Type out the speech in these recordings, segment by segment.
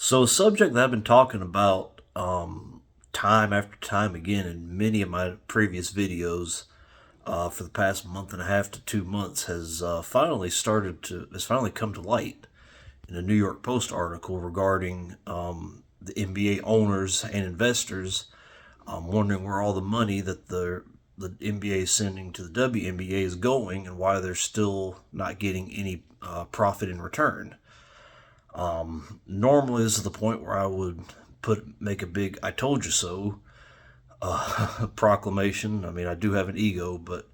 So, a subject that I've been talking about time after time again in many of my previous videos for the past month and a half to 2 months has has finally come to light in a New York Post article regarding the NBA owners and investors wondering where all the money that the NBA is sending to the WNBA is going and why they're still not getting any profit in return. Normally, this is the point where I would make a big "I told you so" proclamation. I mean, I do have an ego, but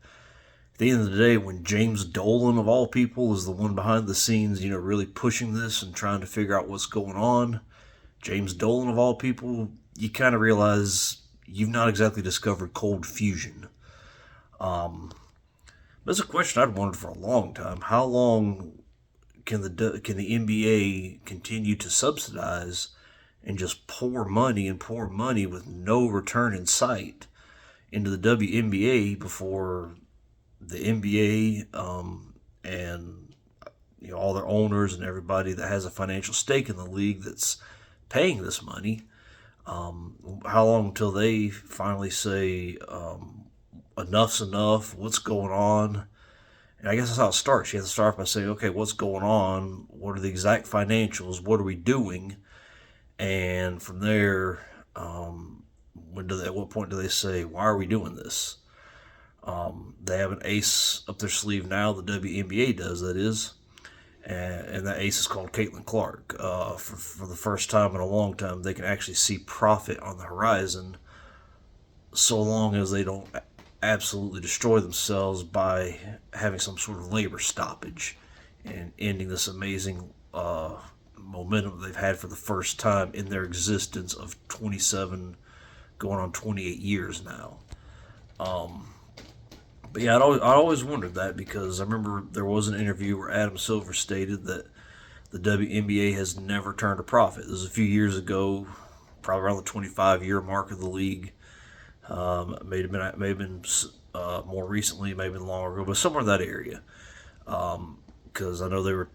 at the end of the day, when James Dolan of all people is the one behind the scenes, really pushing this and trying to figure out what's going on, James Dolan of all people, you kind of realize you've not exactly discovered cold fusion. That's a question I'd wondered for a long time. How long can the NBA continue to subsidize and just pour money with no return in sight into the WNBA before the NBA and all their owners and everybody that has a financial stake in the league that's paying this money? How long until they finally say enough's enough? What's going on? And I guess that's how it starts. You have to start by saying, okay, what's going on? What are the exact financials? What are we doing? And from there, at what point do they say, why are we doing this? They have an ace up their sleeve now. The WNBA does, that is. And that ace is called Caitlin Clark. For the first time in a long time, they can actually see profit on the horizon so long as they don't absolutely destroy themselves by having some sort of labor stoppage and ending this amazing momentum they've had for the first time in their existence of 27 going on 28 years now. But yeah, I always wondered that because I remember there was an interview where Adam Silver stated that the WNBA has never turned a profit. This was a few years ago, probably around the 25-year mark of the league. May have been more recently, maybe longer ago, but somewhere in that area. Because I know the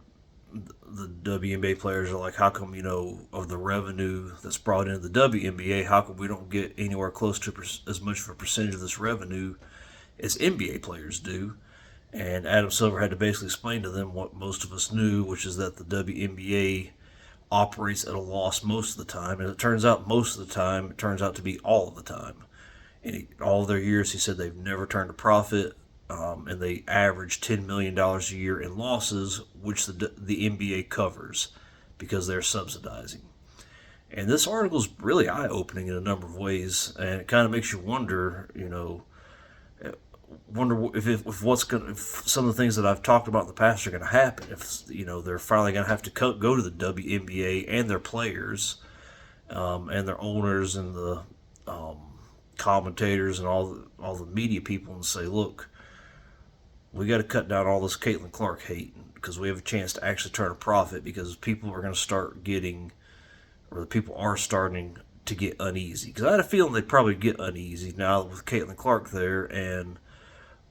WNBA players are like, how come of the revenue that's brought into the WNBA, how come we don't get anywhere close to as much of a percentage of this revenue as NBA players do? And Adam Silver had to basically explain to them what most of us knew, which is that the WNBA operates at a loss most of the time, and it turns out most of the time, it turns out to be all of the time. In all of their years, he said they've never turned a profit, and they average $10 million a year in losses, which the NBA covers because they're subsidizing. And this article is really eye-opening in a number of ways, and it kind of makes you wonder, if some of the things that I've talked about in the past are going to happen. If they're finally going to have to go to the WNBA and their players, and their owners and the commentators and all the media people and say, look, we got to cut down all this Caitlin Clark hate because we have a chance to actually turn a profit because people are going to start getting, or the people are starting to get uneasy. Because I had a feeling they'd probably get uneasy now with Caitlin Clark there and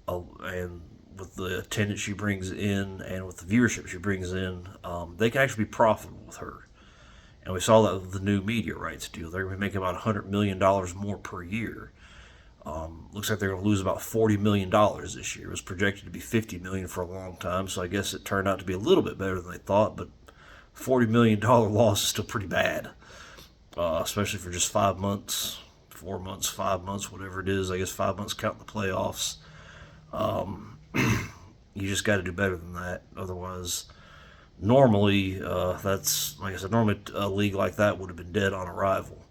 with the attendance she brings in and with the viewership she brings in, they can actually be profitable with her. And we saw that with the new media rights deal. They're going to be making about $100 million more per year. Looks like they're going to lose about $40 million this year. It was projected to be $50 million for a long time, so I guess it turned out to be a little bit better than they thought, but $40 million loss is still pretty bad, especially for just 5 months, 4 months, 5 months, whatever it is. I guess 5 months counting the playoffs. You just got to do better than that. Otherwise, normally, that's like I said. Normally, a league like that would have been dead on arrival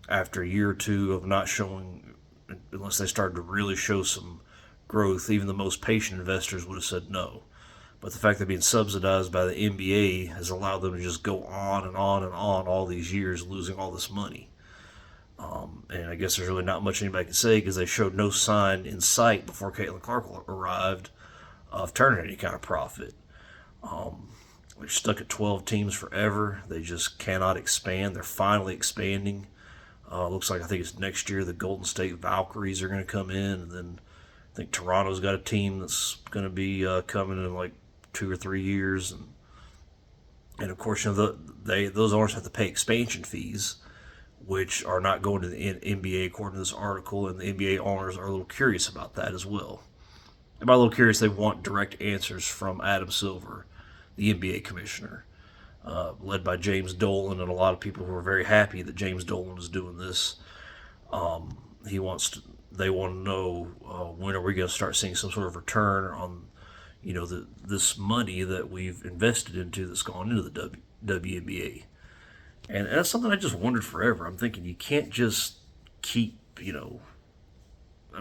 after a year or two of not showing, unless they started to really show some growth. Even the most patient investors would have said no. But the fact they're being subsidized by the NBA has allowed them to just go on and on and on all these years, losing all this money. And I guess there's really not much anybody can say because they showed no sign in sight before Caitlin Clark arrived of turning any kind of profit. They're stuck at 12 teams forever. They just cannot expand. They're finally expanding. Looks like I think it's next year the Golden State Valkyries are going to come in, and then I think Toronto's got a team that's going to be coming in like 2 or 3 years. And And of course, those owners have to pay expansion fees, which are not going to the NBA according to this article, and the NBA owners are a little curious about that as well. And by a little curious, they want direct answers from Adam Silver, the NBA commissioner, led by James Dolan, and a lot of people who are very happy that James Dolan is doing this. He wants to. They want to know when are we going to start seeing some sort of return on, this money that we've invested into that's gone into the WNBA. And that's something I just wondered forever. I'm thinking you can't just keep, I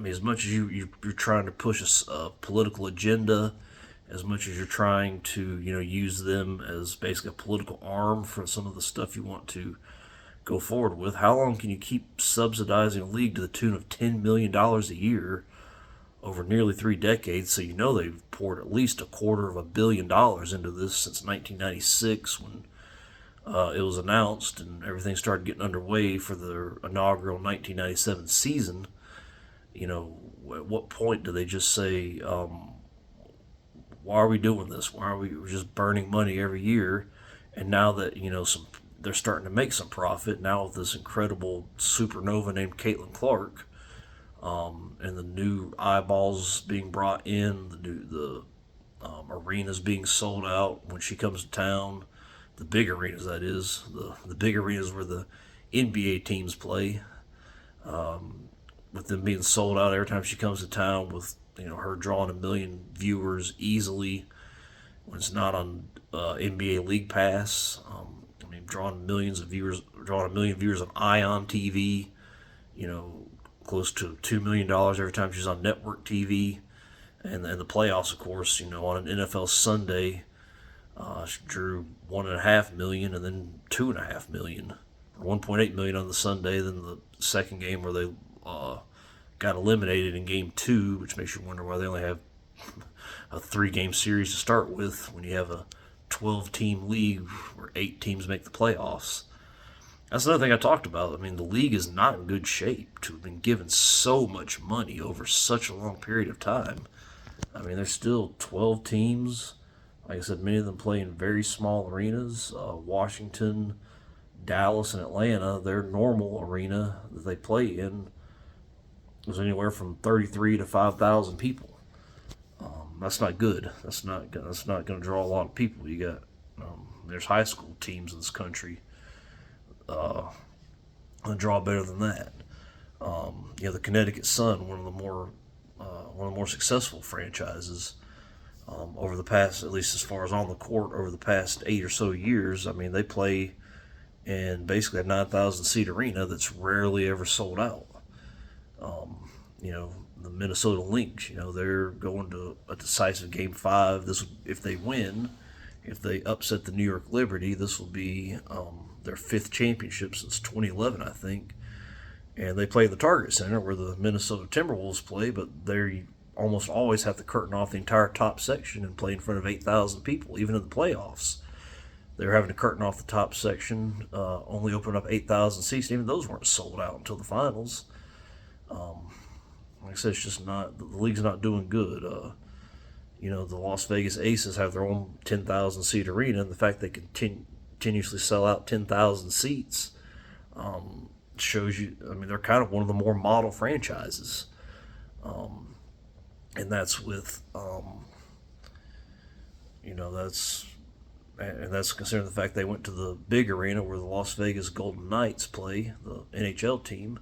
mean, as much as you're trying to push a political agenda, as much as you're trying to, use them as basically a political arm for some of the stuff you want to go forward with, how long can you keep subsidizing a league to the tune of $10 million a year over nearly 3 decades? So they've poured at least $250 million into this since 1996 when it was announced and everything started getting underway for the inaugural 1997 season. At what point do they just say, why are we doing this? Why are we just burning money every year? And now that they're starting to make some profit now with this incredible supernova named Caitlin Clark, and the new eyeballs being brought in, the arenas being sold out when she comes to town, the big arenas, that is, the big arenas where the NBA teams play, with them being sold out every time she comes to town, with her drawing 1 million viewers easily when it's not on NBA League Pass. Drawing millions of viewers, drawing 1 million viewers on Ion TV. Close to $2 million every time she's on network TV, and the playoffs, of course. On an NFL Sunday, she drew 1.5 million, and then 2.5 million, or 1.8 million on the Sunday. Then the second game where they got eliminated in Game 2, which makes you wonder why they only have a 3-game series to start with when you have a 12-team league where 8 teams make the playoffs. That's another thing I talked about. I mean, the league is not in good shape to have been given so much money over such a long period of time. I mean, there's still 12 teams. Like I said, many of them play in very small arenas. Washington, Dallas, and Atlanta, their normal arena that they play in was anywhere from 33 to 5,000 people. That's not good. That's not going to draw a lot of people. You got there's high school teams in this country that draw better than that. The Connecticut Sun, one of the more successful franchises over the past, at least as far as on the court, over the past 8 or so years. I mean, they play in basically a 9,000 seat arena that's rarely ever sold out. The Minnesota Lynx, they're going to a decisive Game 5. This, if they win, if they upset the New York Liberty, this will be their 5th championship since 2011, I think. And they play the Target Center where the Minnesota Timberwolves play, but they almost always have to curtain off the entire top section and play in front of 8,000 people, even in the playoffs. They're having to curtain off the top section, only open up 8,000 seats. Even those weren't sold out until the finals. Like I said, it's just not, the league's not doing good. The Las Vegas Aces have their own 10,000 seat arena, and the fact they continuously sell out 10,000 seats shows you, I mean, they're kind of one of the more model franchises. And that's with, that's considering the fact they went to the big arena where the Las Vegas Golden Knights play, the NHL team.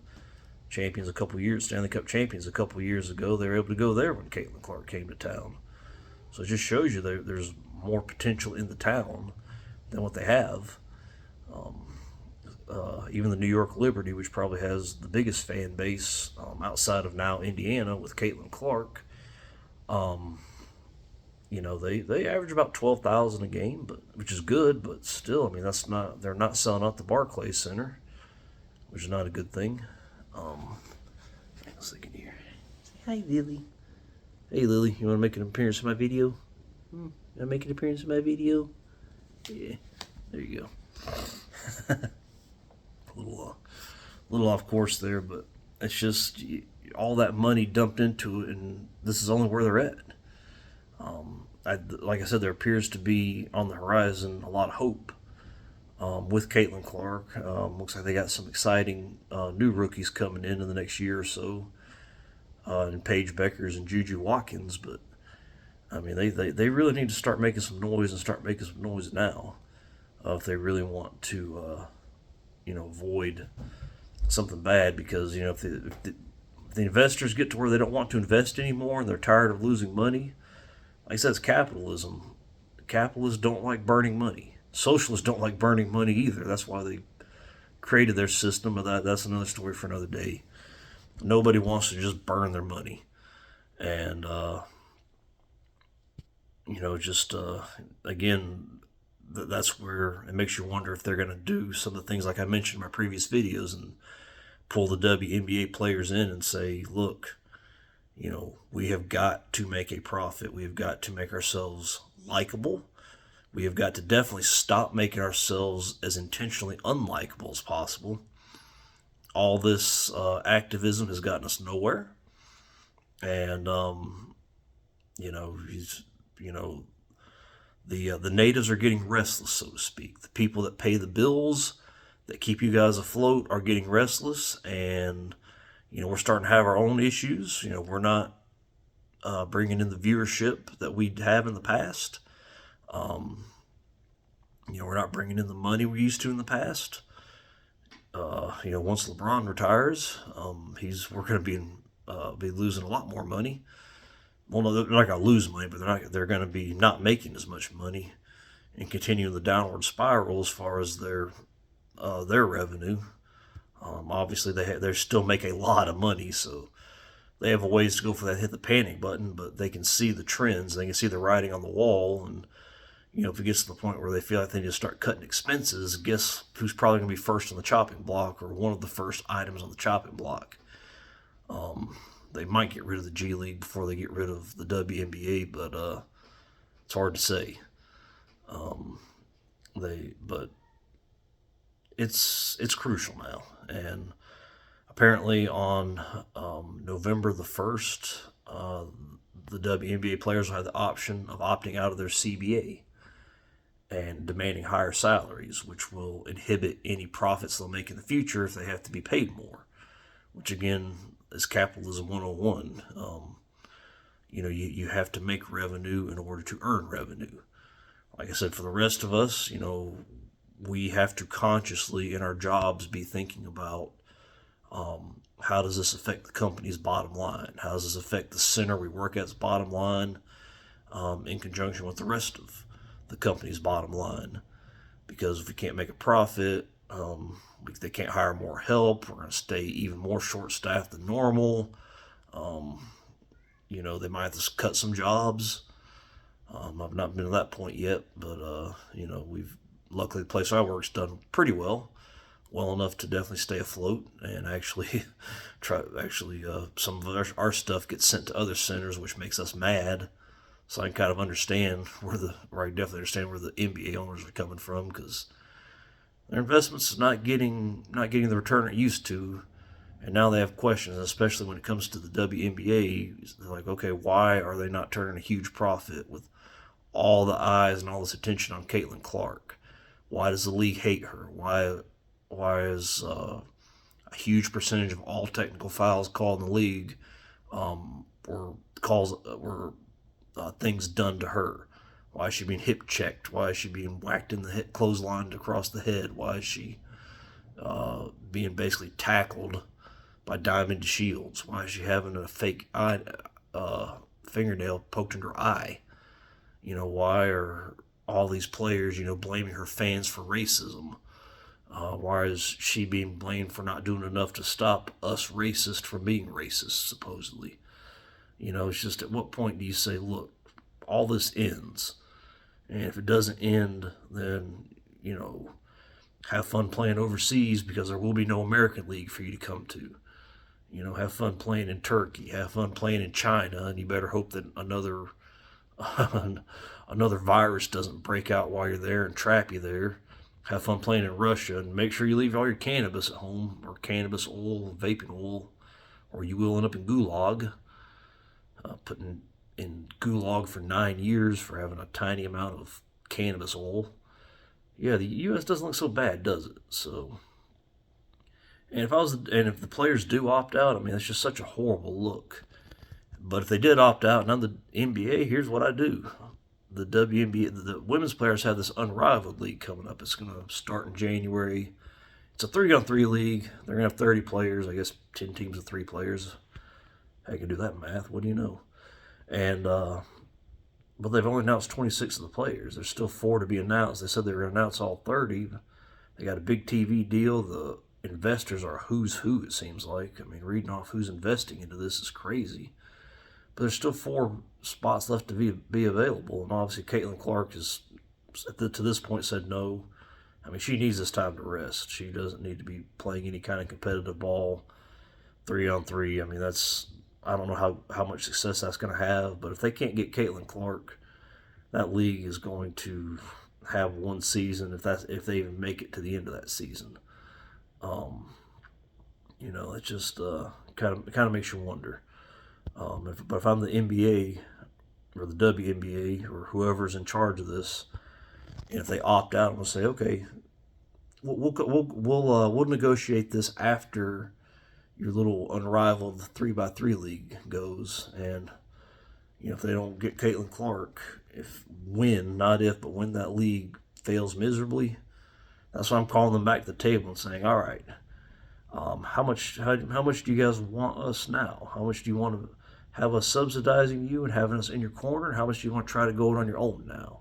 Stanley Cup champions a couple years ago. They were able to go there when Caitlin Clark came to town. So it just shows you there's more potential in the town than what they have. Even the New York Liberty, which probably has the biggest fan base outside of now Indiana with Caitlin Clark, they average about 12,000 a game, which is good, but still, I mean, they're not selling out the Barclays Center, which is not a good thing. Hang on a second here. Say hi, Lily. Hey, Lily, you want to make an appearance in my video? You want to make an appearance in my video? Yeah, there you go. A little off course there, but it's just all that money dumped into it, and this is only where they're at. like I said, there appears to be on the horizon a lot of hope with Caitlin Clark. Looks like they got some exciting new rookies coming in the next year or so, and Paige Beckers and Juju Watkins. But I mean, they really need to start making some noise and start making some noise now if they really want to, avoid something bad. Because if the investors get to where they don't want to invest anymore and they're tired of losing money, like I said, it's capitalism. Capitalists don't like burning money. Socialists don't like burning money either. That's why they created their system. But that's another story for another day. Nobody wants to just burn their money, and just again, that's where it makes you wonder if they're going to do some of the things like I mentioned in my previous videos and pull the WNBA players in and say, look, we have got to make a profit. We have got to make ourselves likable. We have got to definitely stop making ourselves as intentionally unlikable as possible. All this activism has gotten us nowhere. And, he's, the natives are getting restless, so to speak. The people that pay the bills, that keep you guys afloat, are getting restless. And, we're starting to have our own issues. We're not bringing in the viewership that we have in the past. We're not bringing in the money we used to in the past. Once LeBron retires, we're going to be losing a lot more money. Well, no, they're not going to lose money, but they're going to be not making as much money and continuing the downward spiral as far as their revenue. Obviously, they still make a lot of money, so they have a ways to go for that hit the panic button. But they can see the trends, they can see the writing on the wall, and if it gets to the point where they feel like they need to start cutting expenses, guess who's probably going to be first on the chopping block, or one of the first items on the chopping block? They might get rid of the G League before they get rid of the WNBA, but it's hard to say. But it's crucial now, and apparently on November the 1st, the WNBA players will have the option of opting out of their CBA and demanding higher salaries, which will inhibit any profits they'll make in the future if they have to be paid more, which again is capitalism 101. You have to make revenue in order to earn revenue. Like I said, for the rest of us, we have to consciously in our jobs be thinking about how does this affect the company's bottom line? How does this affect the center we work at's bottom line in conjunction with the rest of the company's bottom line? Because if we can't make a profit, they can't hire more help. We're going to stay even more short-staffed than normal. They might have to cut some jobs. I've not been to that point yet, but we've luckily the place I work's done pretty well enough to definitely stay afloat, and actually some of our stuff gets sent to other centers, which makes us mad. So I can kind of understand I definitely understand where the NBA owners are coming from, because their investments is not getting the return it used to, and now they have questions, especially when it comes to the WNBA. They're like, okay, why are they not turning a huge profit with all the eyes and all this attention on Caitlin Clark? Why does the league hate her? Why is a huge percentage of all technical fouls called in the league were things done to her? Why is she being hip checked? Why is she being whacked in the head, clotheslined across the head? Why is she being basically tackled by Diamond Shields? Why is she having a fake eye, fingernail poked in her eye? Why are all these players, blaming her fans for racism? Why is she being blamed for not doing enough to stop us racist from being racist, supposedly? It's just, at what point do you say, look, all this ends, and if it doesn't end, then, have fun playing overseas, because there will be no American League for you to come to. Have fun playing in Turkey, have fun playing in China, and you better hope that another virus doesn't break out while you're there and trap you there. Have fun playing in Russia, and make sure you leave all your cannabis at home, or cannabis oil, vaping oil, or you will end up in gulag, putting in gulag for 9 years for having a tiny amount of cannabis oil. Yeah, the U.S. doesn't look so bad, does it? So, and if the players do opt out, I mean, it's just such a horrible look. But if they did opt out, now the NBA, here's what I do. The WNBA, the women's players have this unrivaled league coming up. It's going to start in January. It's a 3-on-3 league. They're going to have 30 players. I guess 10 teams of 3 players. I can do that math. What do you know? And but they've only announced 26 of the players. There's still 4 to be announced. They said they were going to announce all 30. They got a big TV deal. The investors are who's who, it seems like. I mean, reading off who's investing into this is crazy. But there's still 4 spots left to be available. And obviously, Caitlin Clark has, to this point, said no. I mean, she needs this time to rest. She doesn't need to be playing any kind of competitive ball, 3-on-3. I mean, I don't know how much success that's going to have. But if they can't get Caitlin Clark, that league is going to have one season if they even make it to the end of that season. It just kind of makes you wonder. But if I'm the NBA or the WNBA or whoever's in charge of this, and if they opt out, I'm gonna say, okay, we'll negotiate this after your little unrivaled 3x3 league goes, and if they don't get Caitlin Clark, when that league fails miserably, that's why I'm calling them back to the table and saying, all right, how much do you guys want us now? How much do you want to have us subsidizing you and having us in your corner? How much do you want to try to go it on your own now?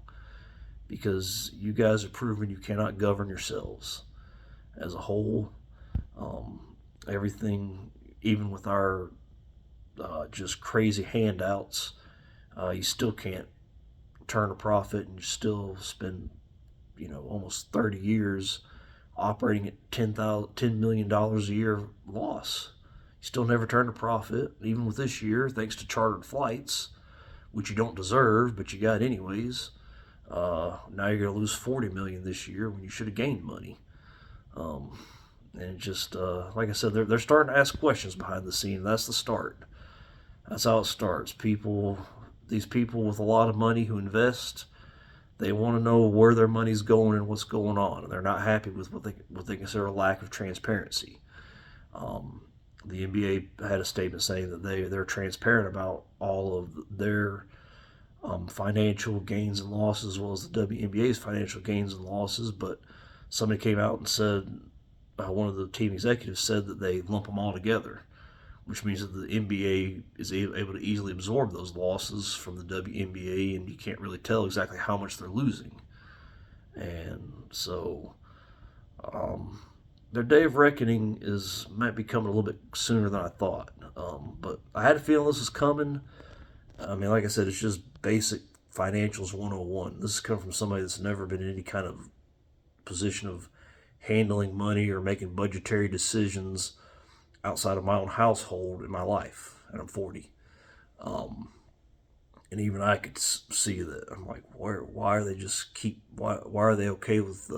Because you guys have proven you cannot govern yourselves as a whole. Everything, even with our just crazy handouts, you still can't turn a profit, and you still spend, almost 30 years operating at $10 million a year loss. You still never turned a profit, even with this year, thanks to chartered flights, which you don't deserve, but you got anyways. Now you're going to lose $40 million this year when you should have gained money. And it just, like I said, they're starting to ask questions behind the scene. That's the start. That's how it starts. These people with a lot of money who invest, they want to know where their money's going and what's going on, and they're not happy with what they consider a lack of transparency. The NBA had a statement saying that they're transparent about all of their financial gains and losses, as well as the WNBA's financial gains and losses. But somebody came out and said, one of the team executives said that they lump them all together, which means that the NBA is able to easily absorb those losses from the WNBA, and you can't really tell exactly how much they're losing. And so their day of reckoning might be coming a little bit sooner than I thought. But I had a feeling this was coming. I mean, like I said, it's just basic financials 101. This is coming from somebody that's never been in any kind of position of handling money or making budgetary decisions outside of my own household in my life, and I'm 40. And even I could see that. I'm like, why are they okay with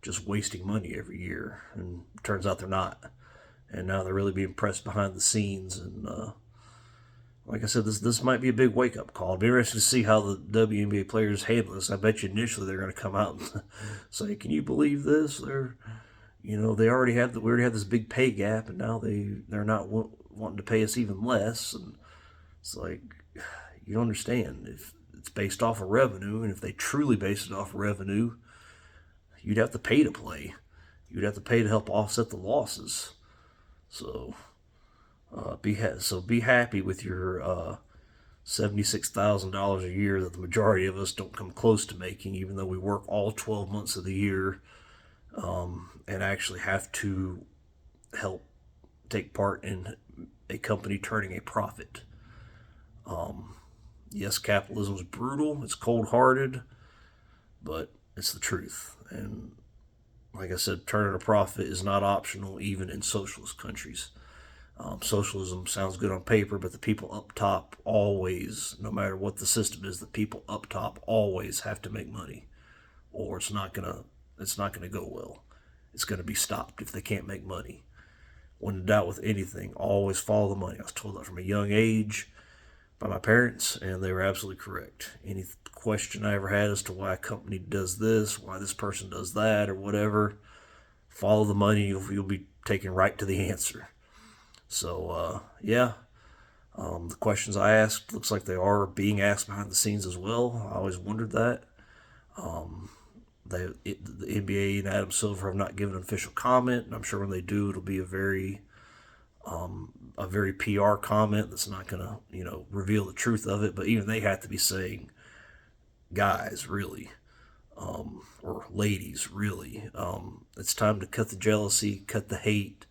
just wasting money every year? And it turns out they're not. And now they're really being pressed behind the scenes. And like I said, this might be a big wake up call. It'll be interesting to see how the WNBA players handle this. I bet you initially they're going to come out and say, "Can you believe this? We already have this big pay gap, and now they're not wanting to pay us even less." And it's like, you don't understand. If it's based off of revenue, and if they truly base it off of revenue, you'd have to pay to play. You'd have to pay to help offset the losses. So be happy with your $76,000 a year that the majority of us don't come close to making, even though we work all 12 months of the year and actually have to help take part in a company turning a profit. Yes, capitalism is brutal. It's cold-hearted, but it's the truth. And like I said, turning a profit is not optional, even in socialist countries. Socialism sounds good on paper, but the people up top always, no matter what the system is, the people up top always have to make money, or it's not gonna go well. It's gonna be stopped if they can't make money. When in doubt with anything, always follow the money. I was told that from a young age. by my parents, and they were absolutely correct. Any question I ever had as to why a company does this, why this person does that, or whatever, follow the money, you'll be taken right to the answer. So, yeah, the questions I asked looks like they are being asked behind the scenes as well. I always wondered that. The NBA and Adam Silver have not given an official comment, and I'm sure when they do, it'll be a very PR comment that's not going to reveal the truth of it. But even they have to be saying, guys, really, or ladies, really, it's time to cut the jealousy, cut the hate,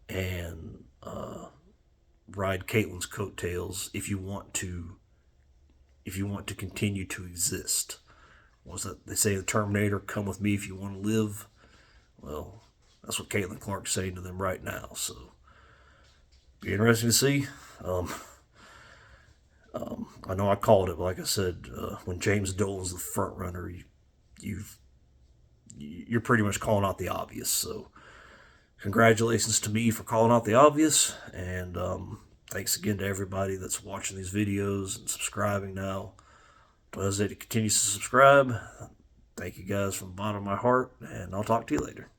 and ride Caitlyn's coattails if you want to continue to exist. Was that they say the Terminator? Come with me if you want to live. Well, that's what Caitlin Clark's saying to them right now. So, be interesting to see. I know I called it, but like I said, when James Dolan's the front runner, you're pretty much calling out the obvious. So, congratulations to me for calling out the obvious, and thanks again to everybody that's watching these videos and subscribing now. Don't hesitate to continue to subscribe. Thank you guys from the bottom of my heart, and I'll talk to you later.